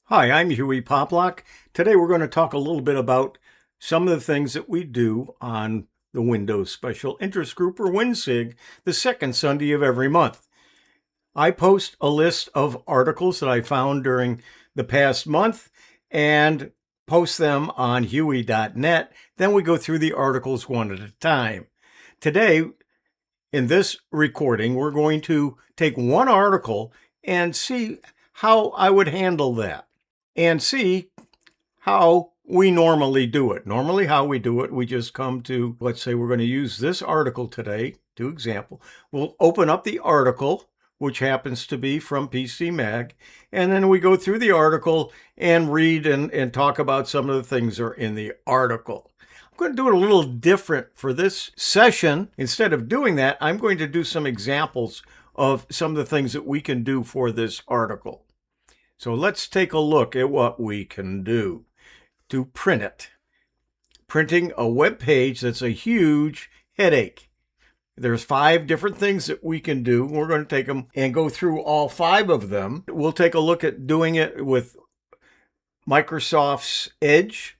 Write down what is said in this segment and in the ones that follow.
Hi, I'm Hewie Poplock. Today we're going to talk a little bit about some of the things that we do on the Windows Special Interest Group, or WinSig, the second Sunday of every month. I post a list of articles that I found during the past month and post them on hewie.net. Then we go through the articles one at a time. Today, in this recording, we're going to take one article and see how I would handle that, and see how we normally do it. Normally, how we do it, we just come to, let's say we're going to use this article today, to example. We'll open up the article, which happens to be from PC Mag, and then we go through the article and read and talk about some of the things that are in the article. I'm going to do it a little different for this session. Instead of doing that, I'm going to do some examples of some of the things that we can do for this article. So let's take a look at what we can do to print it. Printing a web page, that's a huge headache. There's 5 different things that we can do. We're going to take them and go through all 5 of them. We'll take a look at doing it with Microsoft's Edge,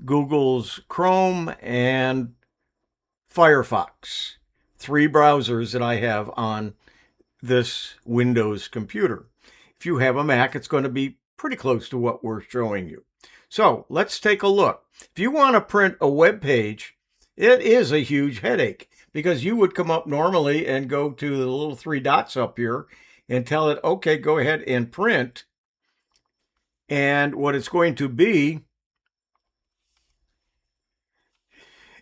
Google's Chrome, and Firefox. 3 browsers that I have on this Windows computer. If you have a Mac, it's going to be pretty close to what we're showing you. So let's take a look. If you want to print a web page, it is a huge headache, because you would come up normally and go to the little 3 dots up here and tell it, okay, go ahead and print. And what it's going to be,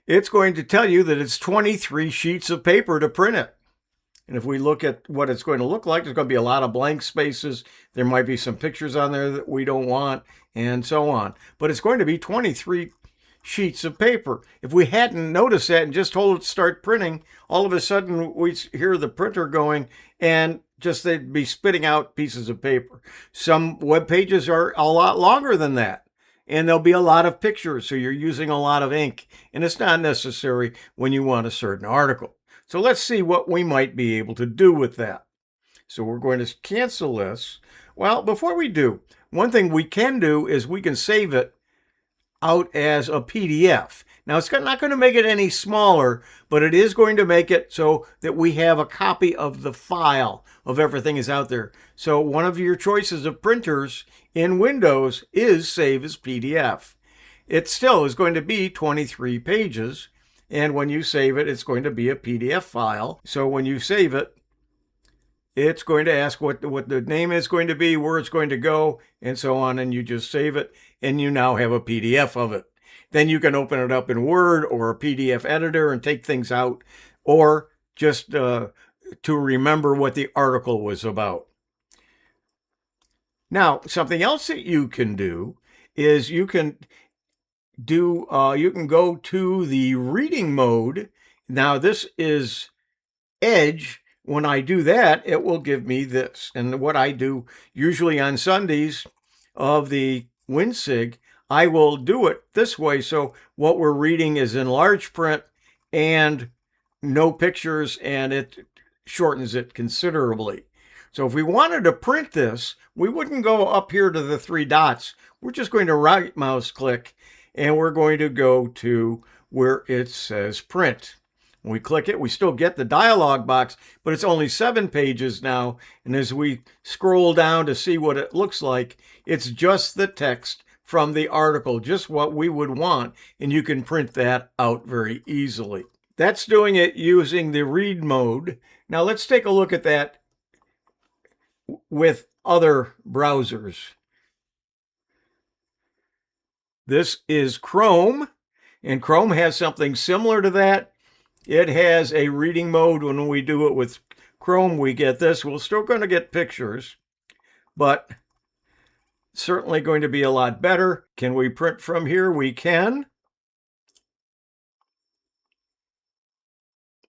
it's going to tell you that it's 23 sheets of paper to print it. And if we look at what it's going to look like, there's going to be a lot of blank spaces. There might be some pictures on there that we don't want, and so on. But it's going to be 23 sheets of paper. If we hadn't noticed that and just told it to start printing, all of a sudden we hear the printer going, and just they'd be spitting out pieces of paper. Some web pages are a lot longer than that, and there'll be a lot of pictures, so you're using a lot of ink, and it's not necessary when you want a certain article. So let's see what we might be able to do with that. So we're going to cancel this. Well, before we do, one thing we can do is we can save it out as a PDF. Now, it's not going to make it any smaller, but it is going to make it so that we have a copy of the file of everything is out there. So one of your choices of printers in Windows is Save as PDF. It still is going to be 23 pages. And when you save it, it's going to be a PDF file. So when you save it, it's going to ask what the name is going to be, where it's going to go, and so on. And you just save it, and you now have a PDF of it. Then you can open it up in Word or a PDF editor and take things out, or just to remember what the article was about. Now, something else that you can do is you can go to the reading mode. Now, this is Edge. When I do that, it will give me this. And what I do usually on Sundays of the WinSig, I will do it this way. So what we're reading is in large print and no pictures, and it shortens it considerably. So if we wanted to print this, we wouldn't go up here to the 3 dots. We're just going to right mouse click, and we're going to go to where it says print. When we click it, we still get the dialog box, but it's only 7 pages now. And as we scroll down to see what it looks like, it's just the text from the article, just what we would want. And you can print that out very easily. That's doing it using the read mode. Now let's take a look at that with other browsers. This is Chrome, and Chrome has something similar to that. It has a reading mode. When we do it with Chrome, we get this. We're still going to get pictures, but certainly going to be a lot better. Can we print from here? We can,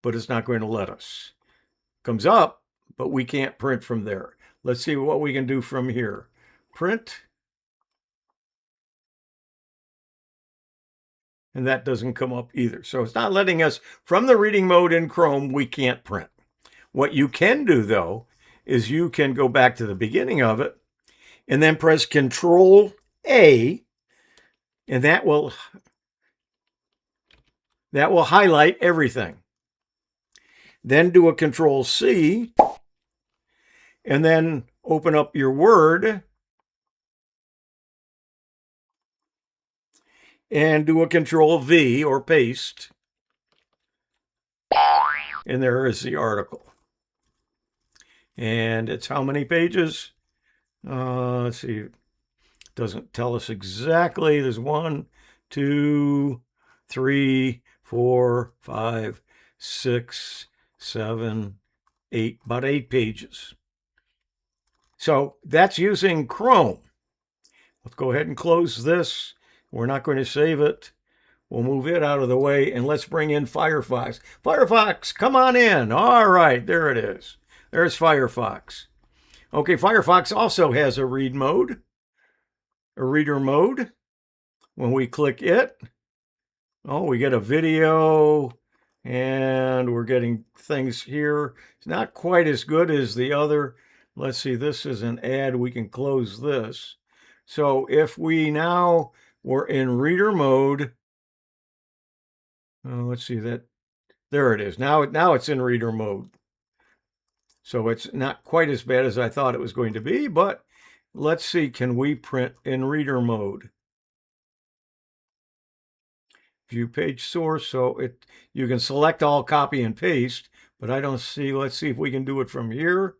but it's not going to let us. Comes up, but we can't print from there. Let's see what we can do from here. Print. And that doesn't come up either. So it's not letting us, from the reading mode in Chrome, we can't print. What you can do, though, is you can go back to the beginning of it and then press Control A, and that will highlight everything. Then do a Control C, and then open up your Word and do a Control V or paste. And there is the article. And it's how many pages? Let's see. It doesn't tell us exactly. There's 1, 2, 3, 4, 5, 6, 7, 8, about 8 pages. So that's using Chrome. Let's go ahead and close this. We're not going to save it. We'll move it out of the way, and let's bring in Firefox. Firefox, come on in. All right, there it is. There's Firefox. Okay, Firefox also has a reader mode. When we click it, we get a video, and we're getting things here. It's not quite as good as the other. Let's see, this is an ad. We can close this. So if we now were in reader mode, let's see that. There it is. Now it's in reader mode. So it's not quite as bad as I thought it was going to be, but let's see, can we print in reader mode? View page source, so you can select all, copy and paste, but I don't see. Let's see if we can do it from here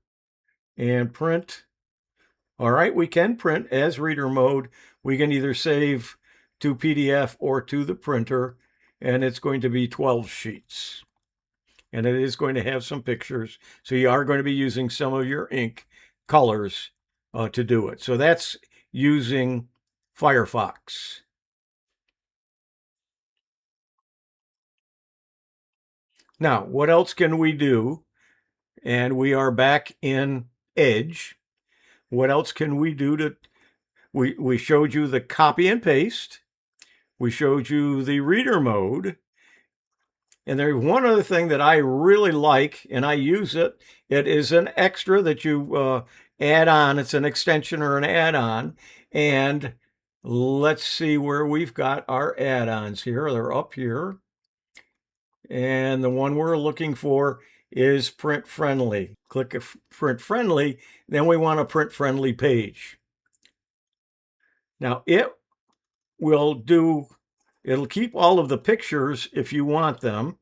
and print. All right, we can print as reader mode. We can either save to PDF or to the printer, and it's going to be 12 sheets. And it is going to have some pictures. So you are going to be using some of your ink colors to do it. So that's using Firefox. Now, what else can we do? And we are back in Edge. What else can we do we showed you the copy and paste. We showed you the reader mode. And there's one other thing that I really like, and I use it. It is an extra that you add on. It's an extension or an add-on. And let's see where we've got our add-ons here. They're up here. And the one we're looking for is Print Friendly. Click Print Friendly. Then we want a Print Friendly page. Now it'll keep all of the pictures if you want them.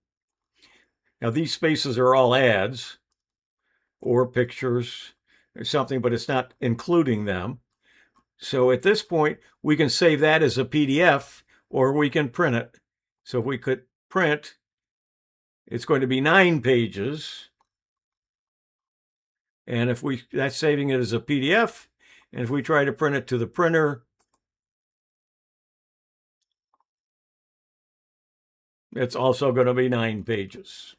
Now these spaces are all ads or pictures or something, but it's not including them. So at this point, we can save that as a PDF or we can print it. So if we could print, it's going to be 9 pages. And if that's saving it as a PDF, and if we try to print it to the printer, it's also going to be 9 pages.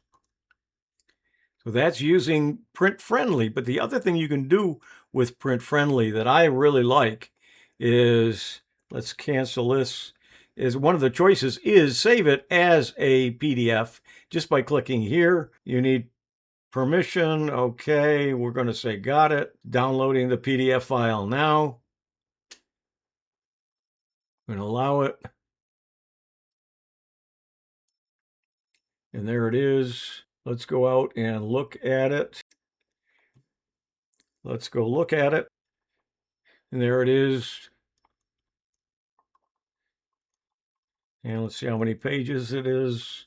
So that's using Print Friendly. But the other thing you can do with Print Friendly that I really like is, let's cancel this, is one of the choices is save it as a PDF just by clicking here. You need permission. Okay, we're going to say got it. Downloading the PDF file now. I'm going to allow it. And there it is. Let's go out and look at it. Let's go look at it. And there it is. And let's see how many pages it is.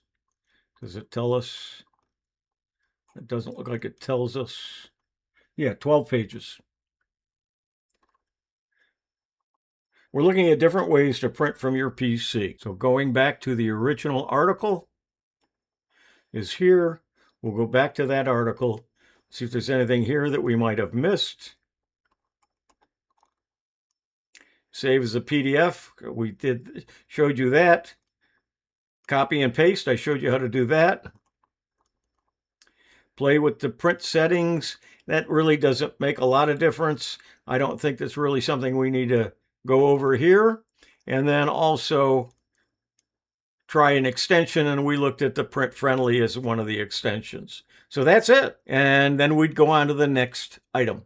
Does it tell us? It doesn't look like it tells us. Yeah, 12 pages. We're looking at different ways to print from your PC. So going back to the original article is here. We'll go back to that article, see if there's anything here that we might have missed. Save as a PDF. We showed you that. Copy and paste. I showed you how to do that. Play with the print settings. That really doesn't make a lot of difference. I don't think that's really something we need to go over here. And then also try an extension, and we looked at the Print Friendly as one of the extensions. So that's it. And then we'd go on to the next item.